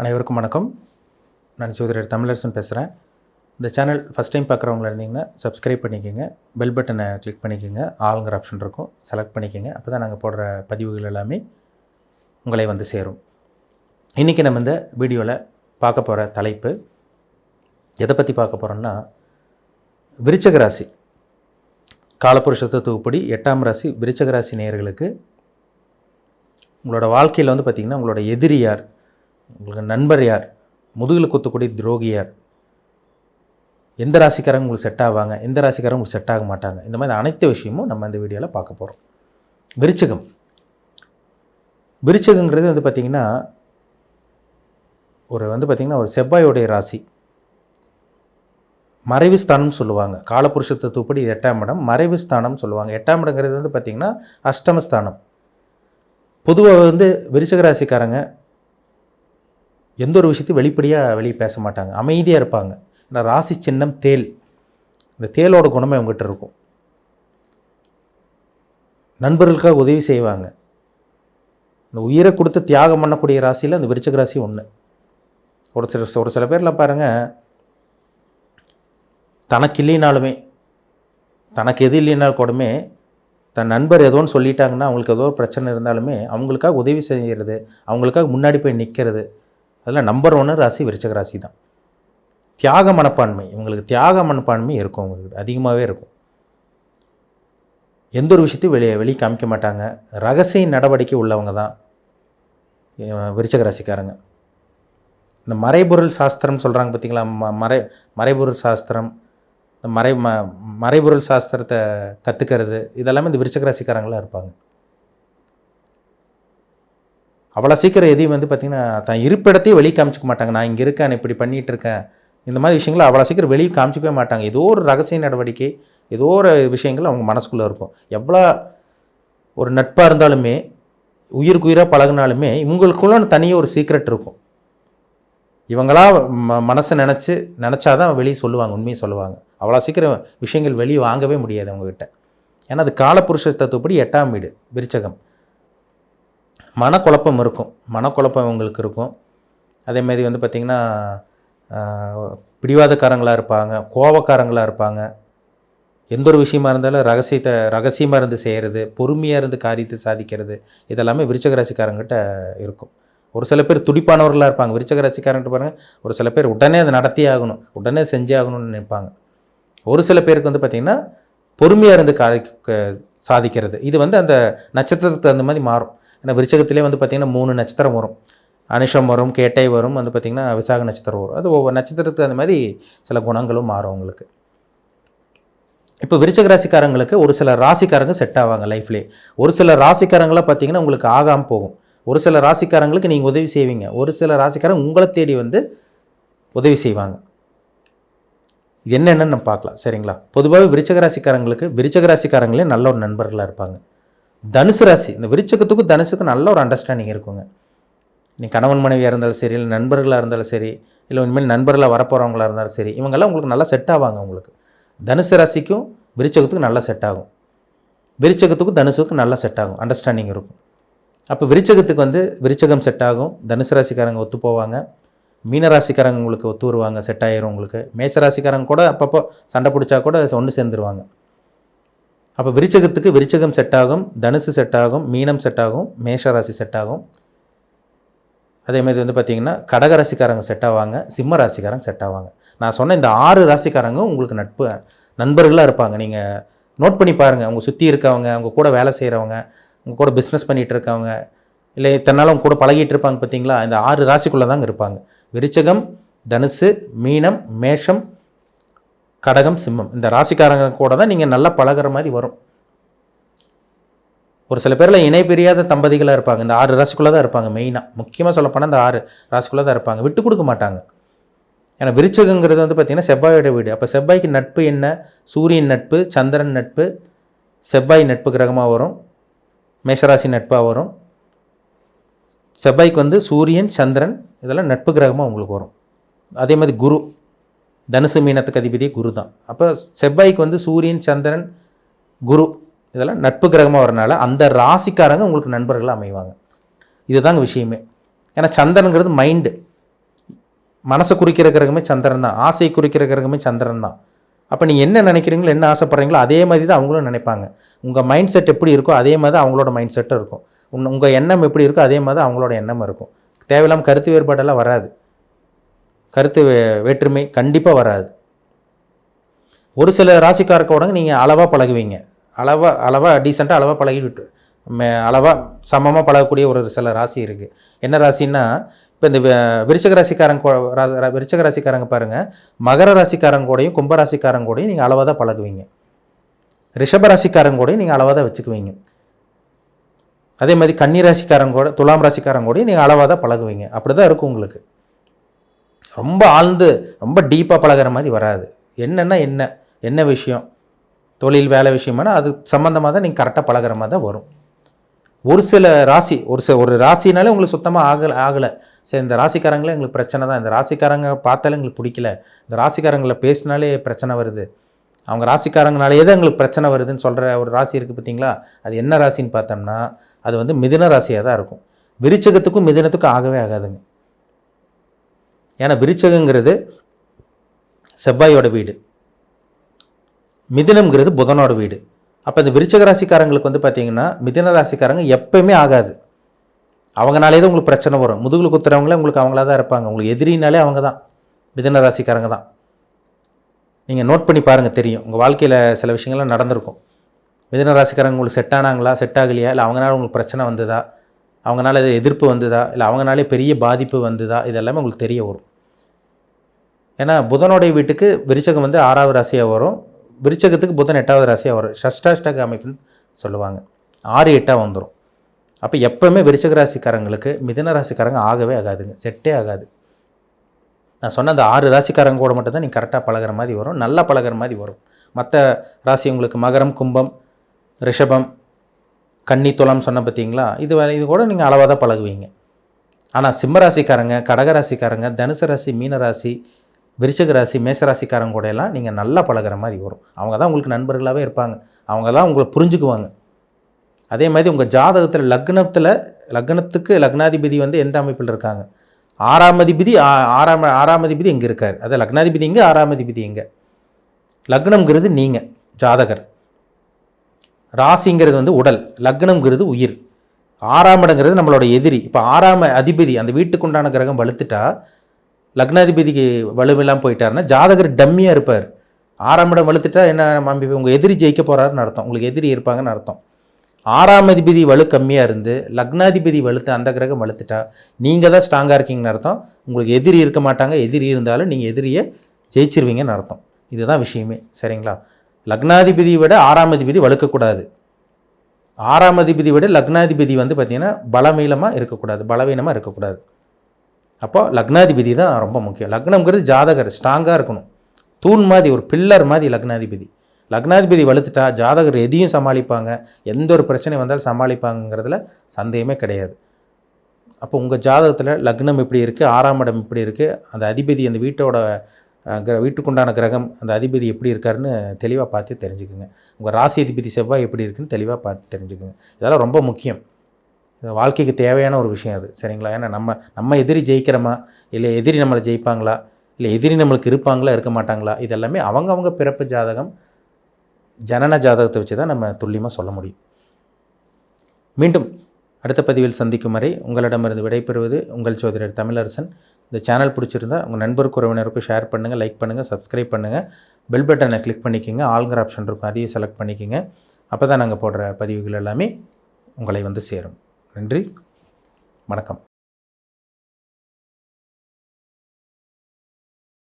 அனைவருக்கும் வணக்கம். நான் ஜோதிடர் தமிழரசன் பேசுகிறேன். இந்த சேனல் ஃபஸ்ட் டைம் பார்க்குறவங்களா இருந்தீங்கன்னா சப்ஸ்கிரைப் பண்ணிக்கோங்க, பெல் பட்டனை கிளிக் பண்ணிக்கோங்க, ஆளுங்கிற ஆப்ஷன் இருக்கும், செலக்ட் பண்ணிக்கோங்க. அப்போ தான் நாங்கள் போடுற பதிவுகள் எல்லாமே உங்களை வந்து சேரும். இன்றைக்கி நம்ம இந்த வீடியோவில் பார்க்க போகிற தலைப்பு எதை பற்றி பார்க்க போகிறோன்னா, விருச்சிக ராசி காலபுருஷ தத்துவப்படி 8ஆம் ராசி விருச்சிக ராசி நேயர்களுக்கு உங்களோட வாழ்க்கையில் வந்து பார்த்திங்கன்னா உங்களோட எதிரி யார், உங்களுக்கு நண்பர் யார், முதுகில் குத்தக்கூடிய துரோகி யார், எந்த ராசிக்காரங்க உங்களுக்கு செட் ஆவாங்க, எந்த ராசிக்காரங்க உங்களுக்கு செட் ஆக மாட்டாங்க, இந்த மாதிரி அனைத்து விஷயமும் நம்ம இந்த வீடியோவில் பார்க்க போகிறோம். விருச்சிகங்கிறது வந்து பார்த்திங்கன்னா ஒரு செவ்வாயோடைய ராசி. மறைவு ஸ்தானம் சொல்லுவாங்க. காலபுருஷ தத்துவப்படி 8ஆம் இடம் மறைவு ஸ்தானம் சொல்லுவாங்க. 8ஆம் இடங்கிறது வந்து பார்த்திங்கன்னா அஷ்டமஸ்தானம். பொதுவாக வந்து விருச்சிக ராசிக்காரங்க எந்த ஒரு விஷயத்தையும் வெளியே பேச மாட்டாங்க, அமைதியாக இருப்பாங்க. இந்த ராசி சின்னம் தேல். இந்த தேலோட குணமே அவங்ககிட்ட இருக்கும். நண்பர்களுக்காக உதவி செய்வாங்க. இந்த உயிரை கொடுத்து தியாகம் பண்ணக்கூடிய ராசியில் அந்த விருச்சிக ராசி ஒன்று. ஒரு சில பேரில் பாருங்கள், தனக்கு இல்லைனாலுமே, தனக்கு எது இல்லைனாலும் கூடமே தன் நண்பர் ஏதோன்னு சொல்லிட்டாங்கன்னா, அவங்களுக்கு ஏதோ ஒரு பிரச்சனை இருந்தாலுமே அவங்களுக்காக உதவி செய்கிறது, அவங்களுக்காக முன்னாடி போய் நிற்கிறது, அதில் நம்பர் 1 ராசி விருச்சிக ராசி தான். தியாக மனப்பான்மை, இவங்களுக்கு தியாக மனப்பான்மை இருக்கும், அவங்களுக்கு அதிகமாகவே இருக்கும். எந்த ஒரு விஷயத்தையும் வெளியே காமிக்க மாட்டாங்க. ரகசிய நடவடிக்கை உள்ளவங்க தான் விருச்சிக ராசிக்காரங்க. இந்த மறைபொருள் சாஸ்திரம் சொல்கிறாங்க பார்த்திங்களா, மறைபொருள் சாஸ்திரம், இந்த மறைபொருள் சாஸ்திரத்தை கற்றுக்கிறது, இதெல்லாமே இந்த விருச்சிக ராசிக்காரங்களாக இருப்பாங்க. அவ்வளோ சீக்கிரம் எதையும் வந்து பார்த்திங்கன்னா தான் இருப்பிடத்தையும் வெளியே காமிச்சிக்க மாட்டாங்க. நான் இங்கே இருக்கேன், இப்படி பண்ணிகிட்டு இருக்கேன், இந்த மாதிரி விஷயங்களை அவ்வளோ சீக்கிரம் வெளியே காமிச்சிக்கவே மாட்டாங்க. ஏதோ ஒரு ரகசிய நடவடிக்கை, ஏதோ ஒரு விஷயங்கள் அவங்க மனசுக்குள்ளே இருக்கும். எவ்வளோ ஒரு நட்பாக இருந்தாலுமே, உயிருக்கு உயிராக பழகினாலுமே இவங்களுக்குள்ள தனியாக ஒரு சீக்ரெட் இருக்கும். இவங்களா மனசை நினச்சாதான் வெளியே சொல்லுவாங்க, உண்மையை சொல்லுவாங்க. அவ்வளோ சீக்கிரம் விஷயங்கள் வெளியே வாங்கவே முடியாது அவங்கக்கிட்ட. ஏன்னா அது காலபுருஷ தத்துவப்படி 8ஆம் வீடு விருச்சகம். மனக்குழப்பம் இருக்கும், மனக்குழப்பம் இவங்களுக்கு இருக்கும். அதேமாதிரி வந்து பார்த்திங்கன்னா பிடிவாதக்காரங்களாக இருப்பாங்க, கோபக்காரங்களாக இருப்பாங்க. எந்த ஒரு விஷயமா இருந்தாலும் ரகசியமாக இருந்து செய்கிறது, பொறுமையாக இருந்து காரியத்தை சாதிக்கிறது, இதெல்லாமே விருச்சிக ராசிக்காரங்கிட்ட இருக்கும். ஒரு சில பேர் துடிப்பானவர்களாக இருப்பாங்க. விருச்சிக ராசிக்காரங்கிட்ட பாருங்கள், ஒரு சில பேர் உடனே அதை நடத்தி ஆகணும், உடனே செஞ்சே ஆகணும்னு நினைப்பாங்க. ஒரு சில பேருக்கு வந்து பார்த்திங்கன்னா பொறுமையாக இருந்து சாதிக்கிறது, இது வந்து அந்த நட்சத்திரத்துக்கு தகுந்த மாதிரி மாறும். ஏன்னா விருச்சிகத்திலே வந்து பார்த்திங்கன்னா 3 நட்சத்திரம் வரும். அனுஷம் வரும், கேட்டை வரும், வந்து பார்த்திங்கன்னா விசாக நட்சத்திரம் வரும். அது ஒவ்வொரு நட்சத்திரத்துக்கு அந்த மாதிரி சில குணங்களும் மாறும் அவங்களுக்கு. இப்போ விருச்சிக ராசிக்காரங்களுக்கு ஒரு சில ராசிக்காரங்க செட் ஆவாங்க லைஃப்லேயே. ஒரு சில ராசிக்காரங்களாம் பார்த்திங்கன்னா உங்களுக்கு ஆகாமல் போகும். ஒரு சில ராசிக்காரங்களுக்கு நீங்கள் உதவி செய்வீங்க, ஒரு சில ராசிக்காரங்க உங்களை தேடி வந்து உதவி செய்வாங்க. இது என்னென்னு நம்ம பார்க்கலாம், சரிங்களா? பொதுவாகவே விருச்சிக ராசிக்காரங்களே நல்ல ஒரு நண்பர்களாக இருப்பாங்க. தனுசு ராசி, இந்த விருச்சிகத்துக்கும் தனுசுக்கும் நல்ல ஒரு அண்டர்ஸ்டாண்டிங் இருக்குங்க. நீ கணவன் மனைவியாக இருந்தாலும் சரி, இல்லை நண்பர்களாக இருந்தாலும் சரி, இல்லை இனிமேல் நண்பர்களாக வரப்போகிறவங்களாக இருந்தாலும் சரி, இவங்கெல்லாம் உங்களுக்கு நல்லா செட் ஆவாங்க. உங்களுக்கு தனுசு ராசிக்கும் விருச்சிகத்துக்கும் நல்லா செட் ஆகும், விருச்சிகத்துக்கும் தனுசுக்கும் நல்லா செட் ஆகும், அண்டர்ஸ்டாண்டிங் இருக்கும். அப்போ விருச்சிகத்துக்கு வந்து விருச்சிகம் செட் ஆகும், தனுசு ராசிக்காரங்க ஒத்து போவாங்க, மீனராசிக்காரங்க உங்களுக்கு ஒத்து வருவாங்க, செட் ஆகிரும் உங்களுக்கு. மேஷராசிக்காரங்க கூட அப்பப்போ சண்டை பிடிச்சா கூட ஒன்று சேர்ந்துருவாங்க. அப்போ விருச்சிகத்துக்கு விருச்சிகம் செட் ஆகும், தனுசு செட் ஆகும், மீனம் செட் ஆகும், மேஷராசி செட் ஆகும். அதேமாதிரி வந்து பார்த்திங்கன்னா கடகராசிக்காரங்க செட் ஆவாங்க, சிம்ம ராசிக்காரங்க செட் ஆவாங்க. நான் சொன்ன இந்த 6 ராசிக்காரங்க உங்களுக்கு நண்பர்களாக இருப்பாங்க. நீங்கள் நோட் பண்ணி பாருங்கள். அவங்க சுற்றி இருக்கவங்க, அவங்க கூட வேலை செய்கிறவங்க, அவங்க கூட பிஸ்னஸ் பண்ணிகிட்டு இருக்கவங்க, இல்லை இத்தனால அவங்க கூட பழகிட்டு இருப்பாங்க பார்த்தீங்களா, இந்த 6 ராசிக்குள்ளே தாங்க இருப்பாங்க. விருச்சிகம், தனுசு, மீனம், மேஷம், கடகம், சிம்மம், இந்த ராசிக்காரங்க கூட தான் நீங்கள் நல்லா பழகிற மாதிரி வரும். ஒரு சில பேரில் இணை பிரியாத தம்பதிகளாக இருப்பாங்க. இந்த 6 ராசிக்குள்ளே தான் இருப்பாங்க. மெயினாக முக்கியமாக சொல்லப்போனால் இந்த 6 ராசிக்குள்ளே தான் இருப்பாங்க. விட்டு கொடுக்க மாட்டாங்க. ஏன்னா விருச்சிகங்கிறது வந்து பார்த்திங்கன்னா செவ்வாயோட வீடு. அப்போ செவ்வாய்க்கு நட்பு என்ன? சூரியன் நட்பு, சந்திரன் நட்பு, செவ்வாய் நட்பு கிரகமாக வரும், மேஷராசி நட்பாக வரும். செவ்வாய்க்கு வந்து சூரியன், சந்திரன் இதெல்லாம் நட்பு கிரகமாக உங்களுக்கு வரும். அதே மாதிரி குரு, தனுசு மீனத்துக்கு அதிபதியே குரு தான். அப்போ செவ்வாய்க்கு வந்து சூரியன், சந்திரன், குரு இதெல்லாம் நட்பு கிரகமாக வரனால அந்த ராசிக்காரங்க உங்களுக்கு நண்பர்களாக அமைவாங்க. இதுதாங்க விஷயமே. ஏன்னா சந்திரனுங்கிறது மைண்டு, மனசை குறிக்கிற கிரகமே சந்திரன் தான். ஆசை குறிக்கிற கிரகமே சந்திரன் தான். அப்போ நீங்கள் என்ன நினைக்கிறீங்களோ, என்ன ஆசைப்பட்றீங்களோ அதே மாதிரி தான் அவங்களும் நினைப்பாங்க. உங்கள் மைண்ட் செட் எப்படி இருக்கோ அதே மாதிரி தான் அவங்களோட மைண்ட் செட்டும் இருக்கும். உங்கள் எண்ணம் எப்படி இருக்கோ அதே மாதிரி தான் அவங்களோட எண்ணம் இருக்கும். தேவையில்லாமல் கருத்து வேறுபாடெல்லாம் வராது. கருத்து வேற்றுமை கண்டிப்பாக வராது. ஒரு சில ராசிக்காரக்கோட நீங்கள் அளவாக பழகுவீங்க. அளவாக டீசெண்டாக அளவாக பழகிவிட்டு அளவாக சமமாக பழகக்கூடிய ஒரு சில ராசி இருக்குது. என்ன ராசின்னா, இப்போ இந்த விருச்சிக ராசிக்காரங்க பாருங்கள், மகர ராசிக்காரங்க கூடயும் கும்பராசிக்காரங்க கூடயும் நீங்கள் அளவாக தான் பழகுவீங்க. ரிஷப ராசிக்காரங்க கூடயும் நீங்கள் அளவாக தான் வச்சுக்குவீங்க. அதே மாதிரி கன்னி ராசிக்காரங்க கூட, துலாம் ராசிக்காரங்க கூடயும் நீங்கள் அளவாக தான் பழகுவீங்க. அப்படி தான் இருக்கும் உங்களுக்கு. ரொம்ப ஆழ்ந்து ரொம்ப டீப்பாக பழகிற மாதிரி வராது. என்னென்னா என்ன விஷயம், தொழில் வேலை விஷயமானா அது சம்மந்தமாக தான் நீங்கள் கரெக்டாக பழகிற மாதிரி தான் வரும். ஒரு சில ராசி ஒரு ராசினாலே உங்களுக்கு சுத்தமாக ஆகலை. சரி, இந்த ராசிக்காரங்களே எங்களுக்கு பிரச்சனை தான், இந்த ராசிக்காரங்க பார்த்தாலே எங்களுக்கு பிடிக்கல, இந்த ராசிக்காரங்களை பேசினாலே பிரச்சனை வருது, அவங்க ராசிக்காரங்கனாலேயே தான் எங்களுக்கு பிரச்சனை வருதுன்னு சொல்கிற ஒரு ராசி இருக்குது பார்த்தீங்களா? அது என்ன ராசின்னு பார்த்தோம்னா அது வந்து மிதுன ராசியாக தான் இருக்கும். விருச்சகத்துக்கும் மிதுனத்துக்கும் ஆகவே ஆகாதுங்க. ஏன்னா விருச்சகங்கிறது செவ்வாயோட வீடு, மிதுனம்ங்கிறது புதனோட வீடு. அப்போ இந்த விருச்சிக ராசிக்காரங்களுக்கு வந்து பார்த்திங்கன்னா மிதுன ராசிக்காரங்க எப்போயுமே ஆகாது. அவங்கனாலே தான் உங்களுக்கு பிரச்சனை வரும். முதுகில் குத்துறவங்களே உங்களுக்கு அவங்களா தான் இருப்பாங்க. உங்களுக்கு எதிரினாலே அவங்க தான், மிதுன ராசிக்காரங்க தான். நீங்கள் நோட் பண்ணி பாருங்கள், தெரியும். உங்கள் வாழ்க்கையில் சில விஷயங்கள்லாம் நடந்திருக்கும். மிதுன ராசிக்காரங்க உங்களுக்கு செட் ஆனாங்களா, செட் ஆகலையா, இல்லை அவங்களால உங்களுக்கு பிரச்சனை வந்ததா, அவங்களால எதிர்ப்பு வந்ததா, இல்லை அவங்களாலே பெரிய பாதிப்பு வந்ததா, இதெல்லாமே உங்களுக்கு தெரிய வரும். ஏன்னா புதனுடைய வீட்டுக்கு விருச்சகம் வந்து 6வது ராசியாக வரும், விருச்சகத்துக்கு புதன் 8வது ராசியாக வரும். ஷஷ்டாஷ்டக அமைப்புன்னு சொல்லுவாங்க. 6, 8 வந்துடும். அப்போ எப்போவுமே விருச்சக ராசிக்காரங்களுக்கு மிதுன ராசிக்காரங்க ஆகவே ஆகாதுங்க, செட்டே ஆகாது. நான் சொன்ன அந்த 6 ராசிக்காரங்க கூட மட்டும்தான் நீங்கள் கரெக்டாக பழகிற மாதிரி வரும், நல்லா பழகிற மாதிரி வரும். மற்ற ராசி உங்களுக்கு மகரம், கும்பம், ரிஷபம், கன்னி, துலாம் சொன்ன பார்த்தீங்களா, இது கூட நீங்கள் அளவாக தான் பழகுவீங்க. ஆனால் சிம்மராசிக்காரங்க, கடகராசிக்காரங்க, தனுசு ராசி, மீன ராசி, விருச்சிக ராசி, மேசராசிக்காரங்க கூட எல்லாம் நீங்கள் நல்லா பழகிற மாதிரி வரும். அவங்க தான் உங்களுக்கு நண்பர்களாகவே இருப்பாங்க, அவங்க தான் உங்களை புரிஞ்சுக்குவாங்க. அதே மாதிரி உங்கள் ஜாதகத்தில் லக்னத்துக்கு லக்னாதிபதி வந்து எந்த அமைப்பில் இருக்காங்க, 6ஆம் அதிபதி, 6ஆம் அதிபதி எங்கே இருக்கார், அதை லக்னாதிபதி எங்கே, 6ஆம் அதிபதி எங்கே. லக்னம்ங்கிறது நீங்கள் ஜாதகர், ராசிங்கிறது வந்து உடல், லக்னம்ங்கிறது உயிர், 6ஆம் இடங்கிறது நம்மளோட எதிரி. இப்போ 6ஆம் அதிபதி அந்த வீட்டுக்குண்டான கிரகம் வலுத்துட்டா, லக்னாதிபதிக்கு வலுவெல்லாம் போயிட்டாருன்னா ஜாதகர் டம்மியாக இருப்பார். 6ஆம் இடம் வலுத்துட்டா என்ன, உங்கள் எதிரி ஜெயிக்க போகிறாருன்னு அர்த்தம், உங்களுக்கு எதிரி இருப்பாங்கன்னு அர்த்தம். 6ஆம் அதிபதி வலு கம்மியாக இருந்து லக்னாதிபதி வலுத்து அந்த கிரகம் வலுத்துட்டா நீங்கள் தான் ஸ்ட்ராங்காக இருக்கீங்கன்னு அர்த்தம். உங்களுக்கு எதிரி இருக்க மாட்டாங்க, எதிரி இருந்தாலும் நீங்கள் எதிரியை ஜெயிச்சிருவீங்கன்னு அர்த்தம். இதுதான் விஷயமே, சரிங்களா? லக்னாதிபதியை விட 6ஆம் அதிபதி வலுக்கக்கூடாது. 6ஆம் அதிபதி விட லக்னாதிபதி வந்து பார்த்திங்கன்னா பலவீனமாக இருக்கக்கூடாது. அப்போ லக்னாதிபதி தான் ரொம்ப முக்கியம். லக்னம்ங்கிறது ஜாதகர் ஸ்ட்ராங்காக இருக்கணும், தூண் மாதிரி, ஒரு பில்லர் மாதிரி லக்னாதிபதி வலுத்துட்டா ஜாதகர் எதையும் சமாளிப்பாங்க, எந்த ஒரு பிரச்சனை வந்தாலும் சமாளிப்பாங்கிறதுல சந்தேகமே கிடையாது. அப்போ உங்கள் ஜாதகத்தில் லக்னம் எப்படி இருக்குது, 6ஆம் இடம் எப்படி இருக்குது, அந்த அதிபதி அந்த வீட்டுக்குண்டான கிரகம் அந்த அதிபதி எப்படி இருக்காருன்னு தெளிவாக பார்த்து தெரிஞ்சுக்குங்க. உங்கள் ராசி அதிபதி செவ்வாய் எப்படி இருக்குன்னு தெளிவாக பார்த்து தெரிஞ்சுக்குங்க. இதெல்லாம் ரொம்ப முக்கியம், வாழ்க்கைக்கு தேவையான ஒரு விஷயம் அது, சரிங்களா? ஏன்னா நம்ம எதிரி ஜெயிக்கிறோமா, இல்லை எதிரி நம்மளை ஜெயிப்பாங்களா, இல்லை எதிரி நம்மளுக்கு இருப்பாங்களா இருக்க மாட்டாங்களா, இதெல்லாமே அவங்க பிறப்பு ஜாதகம், ஜனன ஜாதகத்தை வச்சு தான் நம்ம துல்லியமாக சொல்ல முடியும். மீண்டும் அடுத்த பதிவில் சந்திக்கும் வரை உங்களிடமிருந்து விடைபெறுவது உங்கள் ஜோதிடர் தமிழரசன். இந்த சேனல் பிடிச்சிருந்தா உங்கள் நண்பருக்கு, உறவினருக்கும் ஷேர் பண்ணுங்கள், லைக் பண்ணுங்கள், சப்ஸ்கிரைப் பண்ணுங்கள், பெல் பட்டனை கிளிக் பண்ணிக்கோங்க, ஆல்ங்கிற ஆப்ஷன் இருக்கும், அதையும் செலக்ட் பண்ணிக்கோங்க. அப்போ தான் நாங்கள் போடுற பதிவுகள் எல்லாமே உங்களை வந்து சேரும். நன்றி, வணக்கம்.